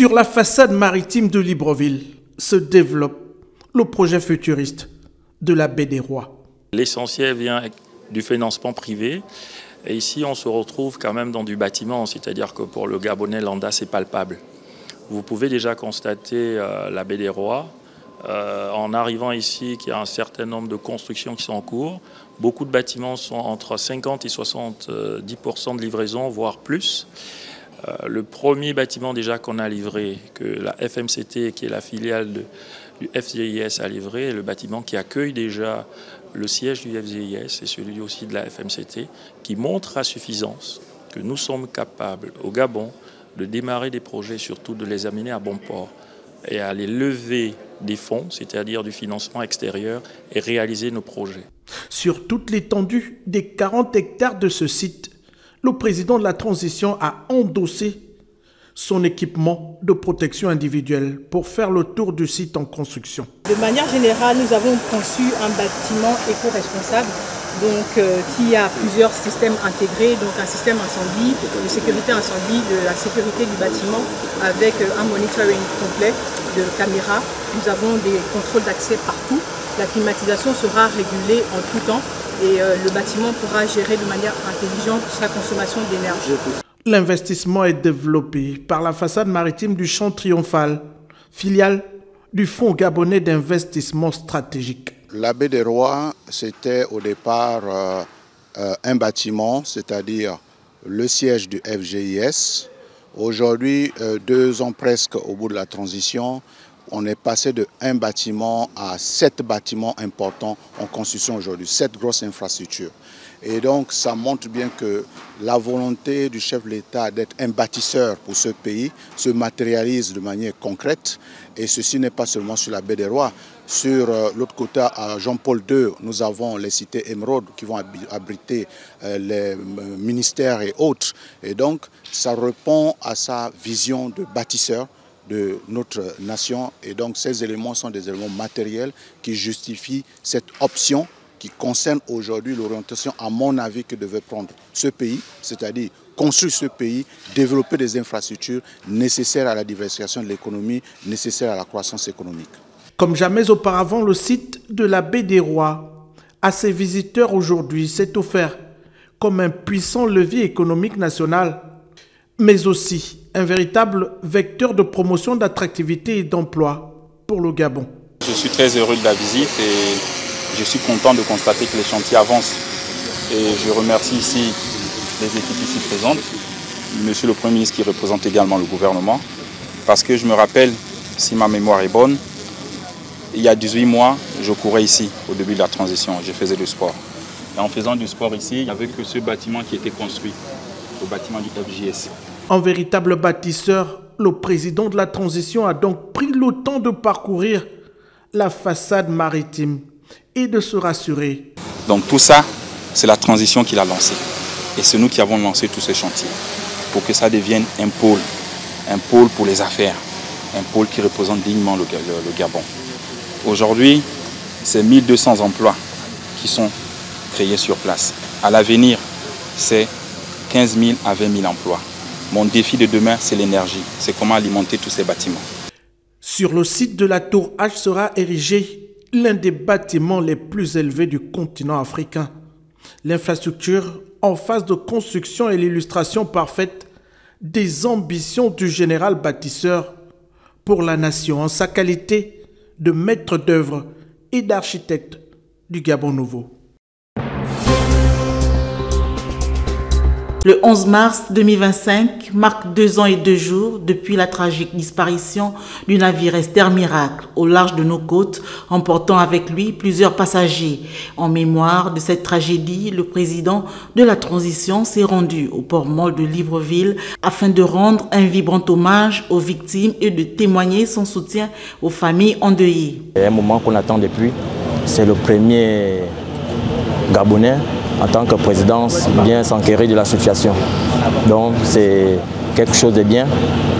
Sur la façade maritime de Libreville se développe le projet futuriste de la Baie des Rois. L'essentiel vient du financement privé. Et ici, on se retrouve quand même dans du bâtiment, c'est-à-dire que pour le Gabonais lambda, c'est palpable. Vous pouvez déjà constater la Baie des Rois. En arrivant ici, qu'il y a un certain nombre de constructions qui sont en cours. Beaucoup de bâtiments sont entre 50 et 70% de livraison, voire plus. Le premier bâtiment déjà qu'on a livré, que la FMCT, qui est la filiale du FGIS, a livré, est le bâtiment qui accueille déjà le siège du FGIS et celui aussi de la FMCT, qui montre à suffisance que nous sommes capables au Gabon de démarrer des projets, surtout de les amener à bon port et à les lever des fonds, c'est-à-dire du financement extérieur, et réaliser nos projets. Sur toute l'étendue des 40 hectares de ce site, le président de la transition a endossé son équipement de protection individuelle pour faire le tour du site en construction. De manière générale, nous avons conçu un bâtiment éco-responsable qui a plusieurs systèmes intégrés, donc un système incendie, de sécurité incendie, de la sécurité du bâtiment avec un monitoring complet de caméras. Nous avons des contrôles d'accès partout. La climatisation sera régulée en tout temps et le bâtiment pourra gérer de manière intelligente sa consommation d'énergie. L'investissement est développé par la façade maritime du Champ Triomphal, filiale du Fonds gabonais d'investissement stratégique. La Baie des Rois, c'était au départ un bâtiment, c'est-à-dire le siège du FGIS. Aujourd'hui, 2 ans presque au bout de la transition, on est passé de 1 bâtiment à 7 bâtiments importants en construction aujourd'hui, 7 grosses infrastructures. Et donc ça montre bien que la volonté du chef de l'État d'être un bâtisseur pour ce pays se matérialise de manière concrète. Et ceci n'est pas seulement sur la Baie des Rois. Sur l'autre côté, à Jean-Paul II, nous avons les cités émeraudes qui vont abriter les ministères et autres. Et donc ça répond à sa vision de bâtisseur de notre nation. Et donc ces éléments sont des éléments matériels qui justifient cette option qui concerne aujourd'hui l'orientation, à mon avis, que devait prendre ce pays, c'est-à-dire construire ce pays, développer des infrastructures nécessaires à la diversification de l'économie, nécessaires à la croissance économique. Comme jamais auparavant, le site de la Baie des Rois, à ses visiteurs aujourd'hui, s'est offert comme un puissant levier économique national, mais aussi un véritable vecteur de promotion d'attractivité et d'emploi pour le Gabon. Je suis très heureux de la visite et je suis content de constater que les chantiers avancent. Et je remercie ici les équipes ici présentes, Monsieur le Premier ministre qui représente également le gouvernement, parce que je me rappelle, si ma mémoire est bonne, il y a 18 mois, je courais ici au début de la transition, je faisais du sport. Et en faisant du sport ici, il n'y avait que ce bâtiment qui était construit, le bâtiment du FGIS. En véritable bâtisseur, le président de la transition a donc pris le temps de parcourir la façade maritime et de se rassurer. Donc tout ça, c'est la transition qu'il a lancée. Et c'est nous qui avons lancé tous ces chantiers pour que ça devienne un pôle pour les affaires, un pôle qui représente dignement le Gabon. Aujourd'hui, c'est 1200 emplois qui sont créés sur place. À l'avenir, c'est 15 000 à 20 000 emplois. Mon défi de demain, c'est l'énergie. C'est comment alimenter tous ces bâtiments. Sur le site de la Tour H sera érigé l'un des bâtiments les plus élevés du continent africain. L'infrastructure en phase de construction est l'illustration parfaite des ambitions du général bâtisseur pour la nation en sa qualité de maître d'œuvre et d'architecte du Gabon nouveau. Le 11 mars 2025 marque 2 ans et 2 jours depuis la tragique disparition du navire Esther Miracle au large de nos côtes, emportant avec lui plusieurs passagers. En mémoire de cette tragédie, le président de la transition s'est rendu au port-molle de Libreville afin de rendre un vibrant hommage aux victimes et de témoigner son soutien aux familles endeuillées. Un moment qu'on attend depuis, c'est le premier Gabonais en tant que présidence, bien s'enquérir de la situation. Donc c'est quelque chose de bien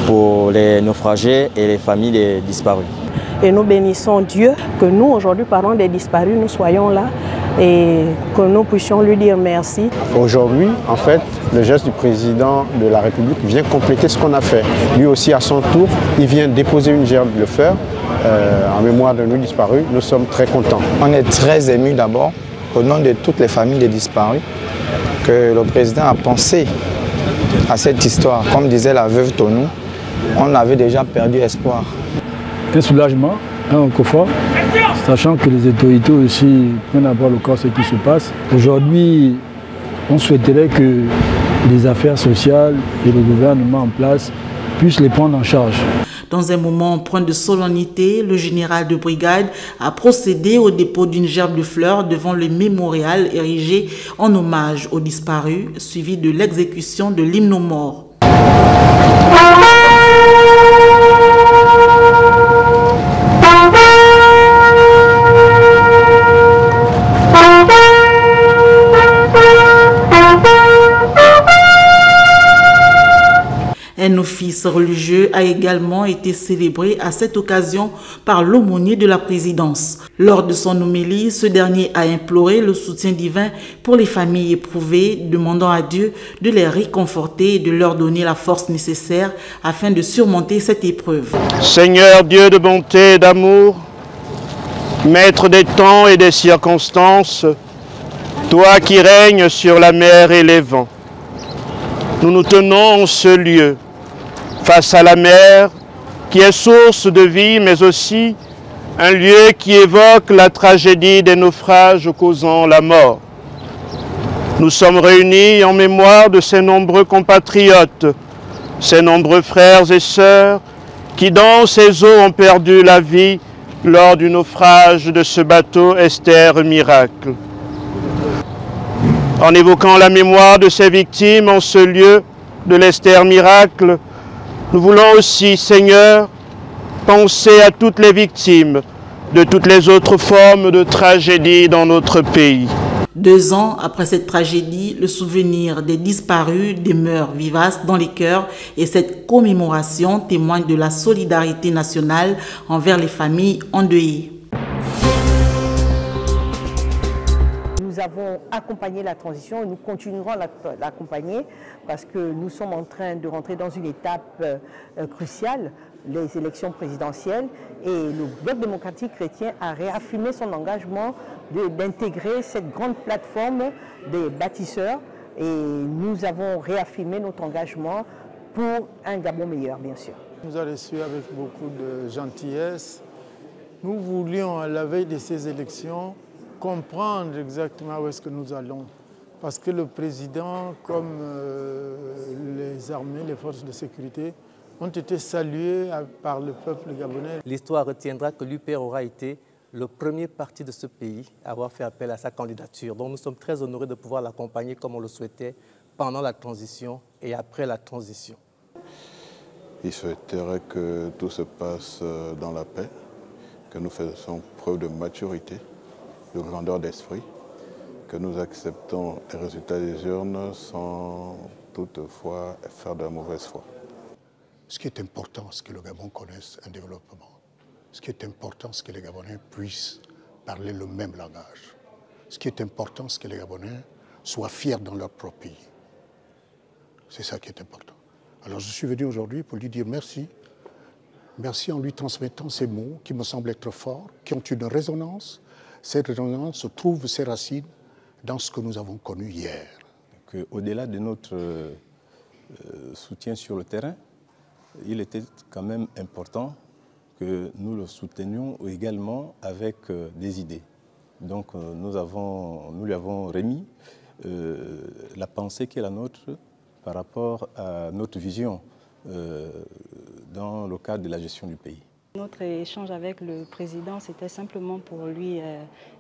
pour les naufragés et les familles des disparus. Et nous bénissons Dieu que nous, aujourd'hui, parlant des disparus, nous soyons là et que nous puissions lui dire merci. Aujourd'hui, en fait, le geste du président de la République vient compléter ce qu'on a fait. Lui aussi, à son tour, il vient déposer une gerbe de fleurs en mémoire de nos disparus. Nous sommes très contents. On est très émus d'abord, au nom de toutes les familles des disparus, que le président a pensé à cette histoire. Comme disait la veuve Tonou, on avait déjà perdu espoir. Un soulagement, un confort, sachant que les autorités aussi prennent à bord le corps ce qui se passe. Aujourd'hui, on souhaiterait que les affaires sociales et le gouvernement en place puissent les prendre en charge. Dans un moment empreint de solennité, le général de brigade a procédé au dépôt d'une gerbe de fleurs devant le mémorial érigé en hommage aux disparus, suivi de l'exécution de l'hymne aux morts. Un office religieux a également été célébré à cette occasion par l'aumônier de la présidence. Lors de son homélie, ce dernier a imploré le soutien divin pour les familles éprouvées, demandant à Dieu de les réconforter et de leur donner la force nécessaire afin de surmonter cette épreuve. Seigneur Dieu de bonté et d'amour, Maître des temps et des circonstances, toi qui règnes sur la mer et les vents, nous nous tenons en ce lieu, face à la mer, qui est source de vie, mais aussi un lieu qui évoque la tragédie des naufrages causant la mort. Nous sommes réunis en mémoire de ces nombreux compatriotes, ces nombreux frères et sœurs qui dans ces eaux ont perdu la vie lors du naufrage de ce bateau Esther Miracle. En évoquant la mémoire de ces victimes en ce lieu de l'Esther Miracle, nous voulons aussi, Seigneur, penser à toutes les victimes de toutes les autres formes de tragédie dans notre pays. 2 ans après cette tragédie, le souvenir des disparus demeure vivace dans les cœurs et cette commémoration témoigne de la solidarité nationale envers les familles endeuillées. Nous avons accompagné la transition et nous continuerons à l'accompagner parce que nous sommes en train de rentrer dans une étape cruciale, les élections présidentielles, et le Bloc démocratique chrétien a réaffirmé son engagement d'intégrer cette grande plateforme des bâtisseurs et nous avons réaffirmé notre engagement pour un Gabon meilleur, bien sûr. Il nous a reçus avec beaucoup de gentillesse. Nous voulions, à la veille de ces élections, comprendre exactement où est-ce que nous allons. Parce que le président, comme les armées, les forces de sécurité, ont été salués par le peuple gabonais. L'histoire retiendra que l'UPR aura été le premier parti de ce pays à avoir fait appel à sa candidature. Donc nous sommes très honorés de pouvoir l'accompagner comme on le souhaitait pendant la transition et après la transition. Il souhaiterait que tout se passe dans la paix, que nous fassions preuve de maturité, de grandeur d'esprit, que nous acceptons les résultats des urnes sans toutefois faire de la mauvaise foi. Ce qui est important, c'est que le Gabon connaisse un développement. Ce qui est important, c'est que les Gabonais puissent parler le même langage. Ce qui est important, c'est que les Gabonais soient fiers dans leur propre pays. C'est ça qui est important. Alors je suis venu aujourd'hui pour lui dire merci. Merci en lui transmettant ces mots qui me semblent être forts, qui ont une résonance. Cette résonance trouve ses racines dans ce que nous avons connu hier. Au-delà de notre soutien sur le terrain, il était quand même important que nous le soutenions également avec des idées. Donc nous lui avons remis la pensée qui est la nôtre par rapport à notre vision dans le cadre de la gestion du pays. Notre échange avec le président, c'était simplement pour lui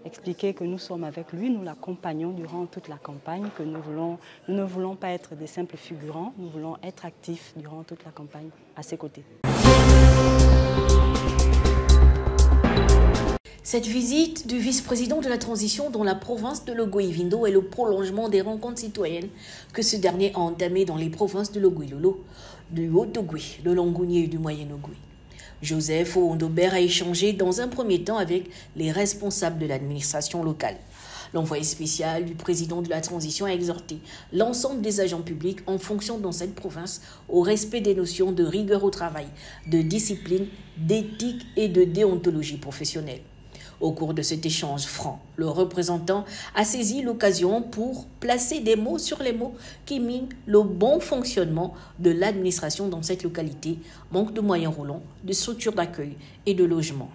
expliquer que nous sommes avec lui, nous l'accompagnons durant toute la campagne, que nous ne voulons pas être des simples figurants, nous voulons être actifs durant toute la campagne à ses côtés. Cette visite du vice-président de la transition dans la province de Logoi-Vindo est le prolongement des rencontres citoyennes que ce dernier a entamées dans les provinces de Logoi-Lolo, du Haut-Ogui, de Longounié et du Moyen-Ogui. Joseph Ondobert a échangé dans un premier temps avec les responsables de l'administration locale. L'envoyé spécial du président de la transition a exhorté l'ensemble des agents publics en fonction dans cette province au respect des notions de rigueur au travail, de discipline, d'éthique et de déontologie professionnelle. Au cours de cet échange franc, le représentant a saisi l'occasion pour placer des mots sur les mots qui minent le bon fonctionnement de l'administration dans cette localité, manque de moyens roulants, de structures d'accueil et de logement.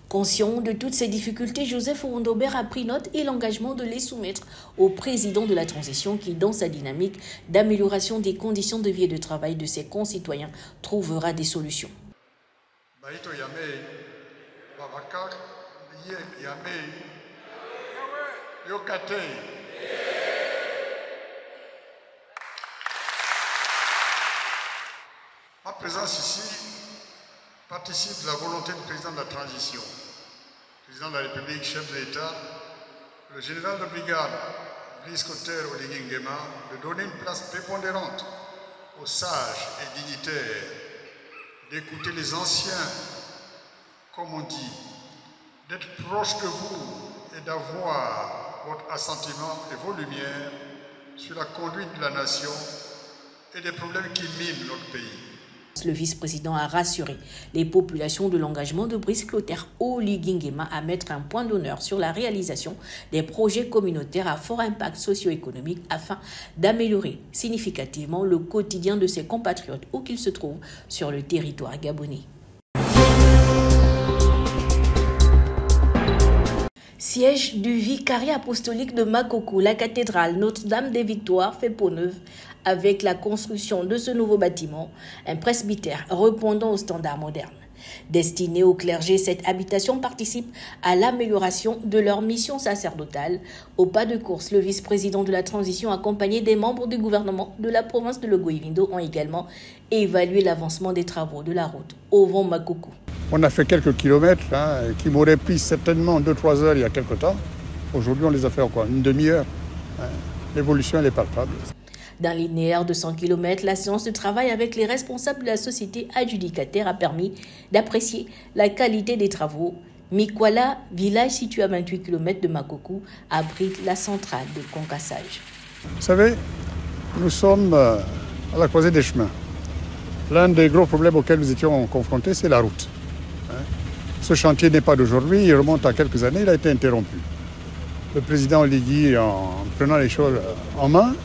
Conscient de toutes ces difficultés, Joseph Owondobert a pris note et l'engagement de les soumettre au président de la transition qui, dans sa dynamique d'amélioration des conditions de vie et de travail de ses concitoyens, trouvera des solutions. Ma présence ici participe de la volonté du président de la transition, président de la République, chef de l'État, le général de brigade, Brice Clotaire Oligui Nguema, de donner une place prépondérante aux sages et dignitaires, d'écouter les anciens, comme on dit, d'être proche de vous et d'avoir votre assentiment et vos lumières sur la conduite de la nation et des problèmes qui minent notre pays. Le vice-président a rassuré les populations de l'engagement de Brice Clotaire Oligui Nguema à mettre un point d'honneur sur la réalisation des projets communautaires à fort impact socio-économique afin d'améliorer significativement le quotidien de ses compatriotes où qu'ils se trouvent sur le territoire gabonais. Siège du vicariat apostolique de Makoko, la cathédrale Notre-Dame des Victoires fait peau neuve avec la construction de ce nouveau bâtiment, un presbytère répondant aux standards modernes. Destiné au clergé, cette habitation participe à l'amélioration de leur mission sacerdotale. Au pas de course, le vice-président de la transition accompagné des membres du gouvernement de la province de Logo-Ivindo ont également évalué l'avancement des travaux de la route Ovon-Makoko. On a fait quelques kilomètres qui m'auraient pris certainement 2-3 heures il y a quelque temps. Aujourd'hui, on les a fait encore une demi-heure. L'évolution, elle est palpable. Dans le linéaire de 100 km, la séance de travail avec les responsables de la société adjudicataire a permis d'apprécier la qualité des travaux. Mikwala, village situé à 28 km de Makoko, abrite la centrale de concassage. Vous savez, nous sommes à la croisée des chemins. L'un des gros problèmes auxquels nous étions confrontés, c'est la route. Ce chantier n'est pas d'aujourd'hui, il remonte à quelques années, il a été interrompu. Le président Oligui, en prenant les choses en main,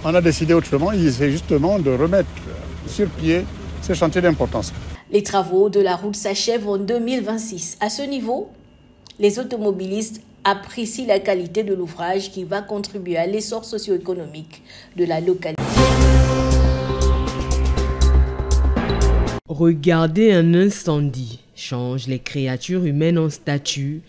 on a décidé autrement, il essaie justement de remettre sur pied ce chantier d'importance. Les travaux de la route s'achèvent en 2026. À ce niveau, les automobilistes apprécient la qualité de l'ouvrage qui va contribuer à l'essor socio-économique de la localité. Regardez un incendie change les créatures humaines en statues.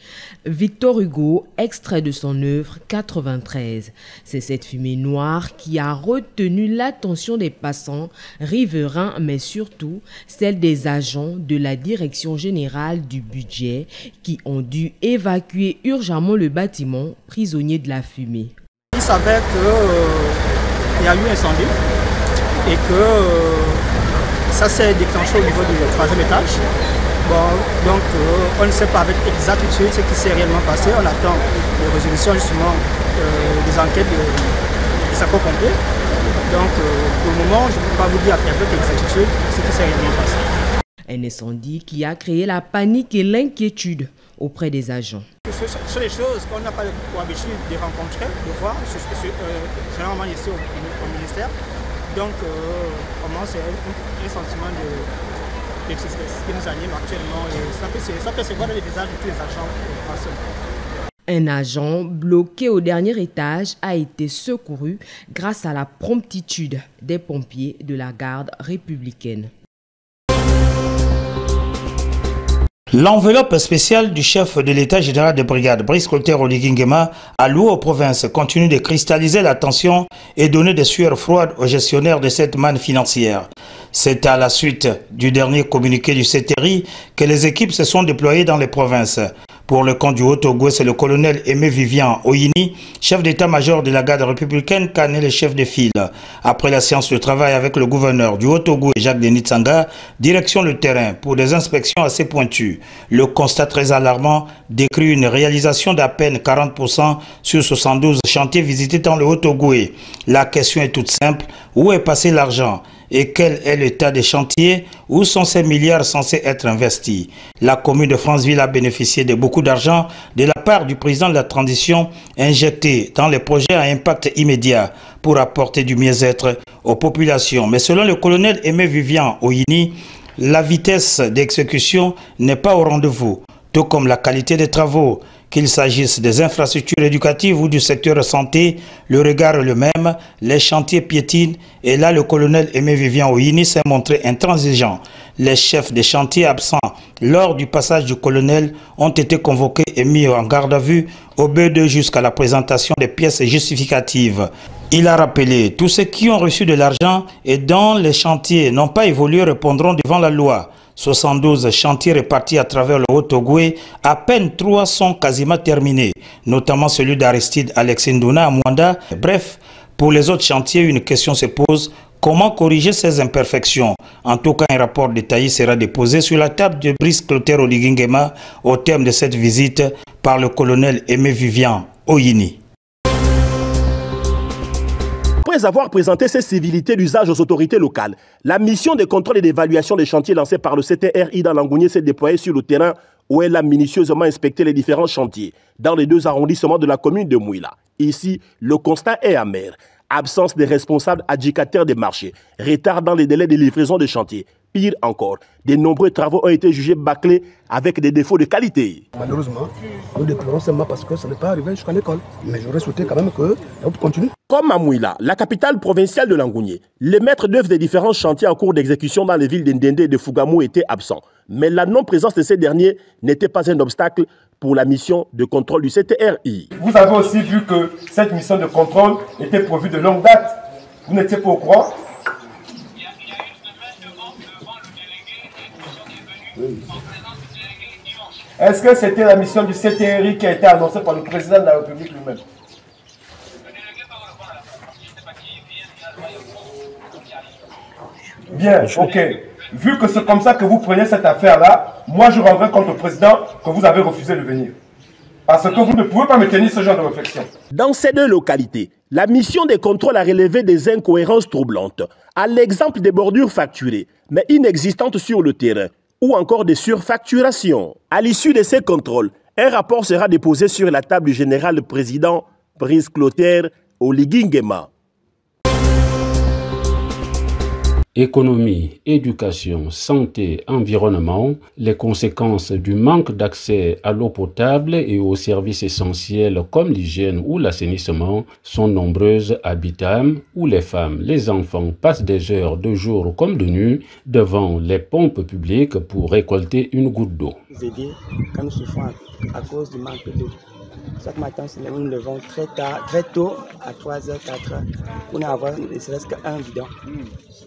Victor Hugo, extrait de son œuvre 93. C'est cette fumée noire qui a retenu l'attention des passants, riverains, mais surtout celle des agents de la Direction générale du budget qui ont dû évacuer urgemment le bâtiment prisonnier de la fumée. Il s'avère qu'il y a eu un incendie et que ça s'est déclenché au niveau du 3e étage. Bon, donc on ne sait pas avec exactitude ce qui s'est réellement passé. On attend les résolutions justement des enquêtes des accords complets. Donc pour le moment, je ne peux pas vous dire avec exactitude ce qui s'est réellement passé. Un incendie qui a créé la panique et l'inquiétude auprès des agents. Ce sont des choses qu'on n'a pas pour habitude de rencontrer, de voir, généralement ici au ministère. Donc vraiment c'est un sentiment de tristesse qui nous anime actuellement et ça peut se voir dans les visages de tous les agents. Un agent bloqué au dernier étage a été secouru grâce à la promptitude des pompiers de la garde républicaine. L'enveloppe spéciale du chef de l'état général de brigade, Brice Clotaire Oligui Nguema, allouée aux provinces, continue de cristalliser l'attention et donner des sueurs froides aux gestionnaires de cette manne financière. C'est à la suite du dernier communiqué du CTRI que les équipes se sont déployées dans les provinces Pour le camp du Haut-Ogooué, c'est le colonel Aimé Vivian Oyini, chef d'état-major de la garde républicaine, qui a né le chef de file. Après la séance de travail avec le gouverneur du Haut-Ogooué, Jacques-Denis Tsanga, direction le terrain pour des inspections assez pointues. Le constat très alarmant décrit une réalisation d'à peine 40% sur 72 chantiers visités dans le Haut-Ogooué. La question est toute simple, où est passé l'argent ? Et quel est l'état des chantiers? Où sont ces milliards censés être investis? La commune de Franceville a bénéficié de beaucoup d'argent de la part du président de la transition injecté dans les projets à impact immédiat pour apporter du mieux-être aux populations. Mais selon le colonel Aimé Vivian Oyini, la vitesse d'exécution n'est pas au rendez-vous, tout comme la qualité des travaux. Qu'il s'agisse des infrastructures éducatives ou du secteur santé, le regard est le même, les chantiers piétinent et là le colonel Aimé Vivian Oyini s'est montré intransigeant. Les chefs des chantiers absents lors du passage du colonel ont été convoqués et mis en garde à vue au B2 jusqu'à la présentation des pièces justificatives. Il a rappelé, tous ceux qui ont reçu de l'argent et dont les chantiers n'ont pas évolué répondront devant la loi. 72 chantiers répartis à travers le Haut-Ogooué, à peine 3 sont quasiment terminés, notamment celui d'Aristide Alexis Ndouna à Mwanda. Bref, pour les autres chantiers, une question se pose, comment corriger ces imperfections? En tout cas, un rapport détaillé sera déposé sur la table de Brice Clotaire Oligui Nguema au terme de cette visite par le colonel Aimé Vivian Oyini. Après avoir présenté ses civilités d'usage aux autorités locales, la mission de contrôle et d'évaluation des chantiers lancée par le CTRI dans l'Angounié s'est déployée sur le terrain où elle a minutieusement inspecté les différents chantiers dans les 2 arrondissements de la commune de Mouila. Ici, le constat est amer. Absence des responsables adjudicataires des marchés, retard dans les délais de livraison des chantiers. Pire encore, de nombreux travaux ont été jugés bâclés avec des défauts de qualité. Malheureusement, nous déplorons seulement parce que ça n'est pas arrivé jusqu'à l'école. Mais j'aurais souhaité quand même que l'autre continue. Comme à Mouila, la capitale provinciale de l'Angounié, les maîtres d'œuvre des différents chantiers en cours d'exécution dans les villes d'Ndende et de Fougamou étaient absents. Mais la non-présence de ces derniers n'était pas un obstacle pour la mission de contrôle du CTRI. Vous avez aussi vu que cette mission de contrôle était prévue de longue date. Vous n'étiez pas au courant? Oui. Est-ce que c'était la mission du CTRI qui a été annoncée par le président de la République lui-même? Bien, ok. Vu que c'est comme ça que vous prenez cette affaire-là, moi je rendrai compte au président que vous avez refusé de venir. Parce que vous ne pouvez pas me tenir ce genre de réflexion. Dans ces 2 localités, la mission de contrôle a relevé des incohérences troublantes, à l'exemple des bordures facturées, mais inexistantes sur le terrain, ou encore des surfacturations. À l'issue de ces contrôles, un rapport sera déposé sur la table du général président Brice Clotaire Oligui Nguema. Économie, éducation, santé, environnement, les conséquences du manque d'accès à l'eau potable et aux services essentiels comme l'hygiène ou l'assainissement sont nombreuses à Bitam, où les femmes, les enfants passent des heures de jour comme de nuit devant les pompes publiques pour récolter une goutte d'eau. Aider quand nous souffrons à cause du manque d'eau. Chaque matin, nous nous levons très tôt, à 3h, 4h, pour n'avoir ne serait-ce qu'un bidon.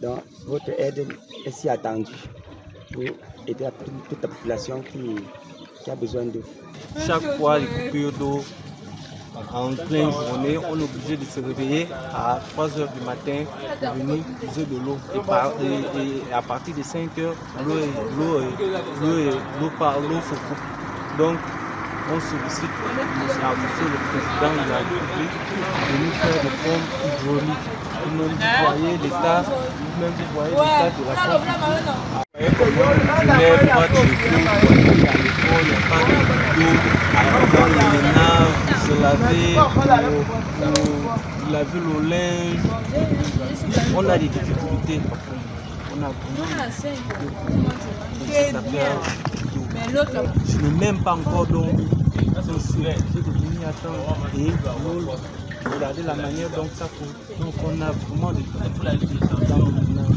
Donc, votre aide est si attendue pour aider toute la population qui a besoin d'eau. Chaque fois, les coupures d'eau, en pleine journée, on est obligé de se réveiller à 3h du matin pour venir puiser de l'eau. Et à partir de 5h, l'eau se coupe. Donc, on sollicite le président de la République de nous faire des pompes hydrauliques. Vous-même, vous voyez l'état de la pompe hydraulique. Il n'y a pas de d'eau, les naves, pour se laver le linge. On a des difficultés. On a je n'ai même pas encore dormi. J'ai devenu attendre et regardez la manière dont ça fait. Donc on a vraiment des difficultés dans le ménage.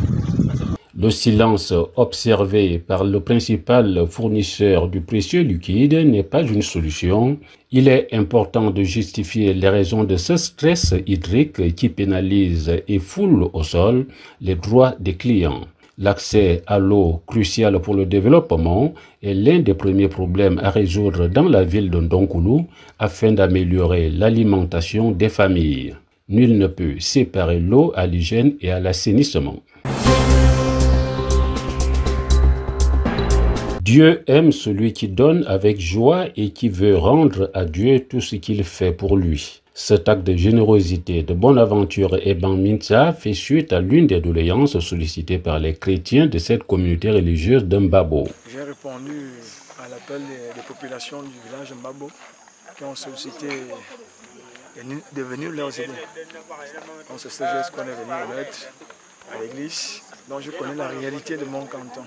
Le silence observé par le principal fournisseur du précieux liquide n'est pas une solution. Il est important de justifier les raisons de ce stress hydrique qui pénalise et foule au sol les droits des clients. L'accès à l'eau, crucial pour le développement, est l'un des premiers problèmes à résoudre dans la ville de Ndonkulu afin d'améliorer l'alimentation des familles. Nul ne peut séparer l'eau à l'hygiène et à l'assainissement. Dieu aime celui qui donne avec joie et qui veut rendre à Dieu tout ce qu'il fait pour lui. Cet acte de générosité, de bonne aventure et Minsa fait suite à l'une des doléances sollicitées par les chrétiens de cette communauté religieuse de Mbabo. J'ai répondu à l'appel des populations du village Mbabo qui ont sollicité de venir leur aider. On se sait juste qu'on est venu en aide à l'église, donc je connais la réalité de mon canton,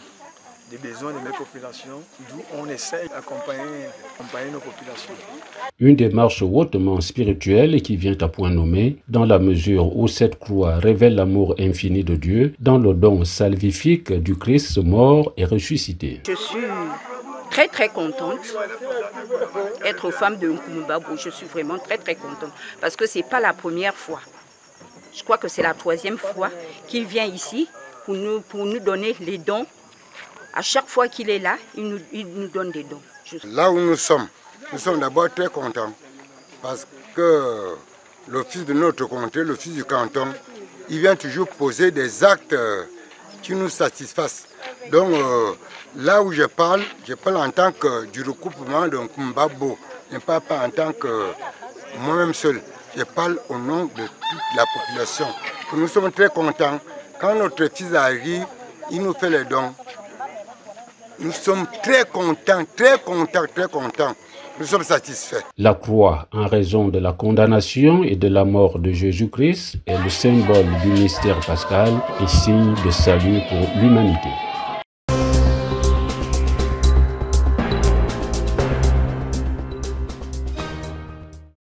des besoins de mes populations, d'où on essaie d'accompagner nos populations. Une démarche hautement spirituelle qui vient à point nommé dans la mesure où cette croix révèle l'amour infini de Dieu dans le don salvifique du Christ mort et ressuscité. Je suis très contente d'être femme de Mbabo. Je suis vraiment très contente parce que ce n'est pas la première fois. Je crois que c'est la 3e fois qu'il vient ici pour nous donner les dons. À chaque fois qu'il est là, il nous donne des dons. Là où nous sommes d'abord très contents parce que le fils de notre comté, le fils du canton, il vient toujours poser des actes qui nous satisfassent. Donc là où je parle en tant que du recoupement de Mbabo, et pas en tant que moi-même seul. Je parle au nom de toute la population. Nous sommes très contents. Quand notre fils arrive, il nous fait les dons. Nous sommes très contents. Nous sommes satisfaits. La croix, en raison de la condamnation et de la mort de Jésus-Christ, est le symbole du mystère pascal et signe de salut pour l'humanité.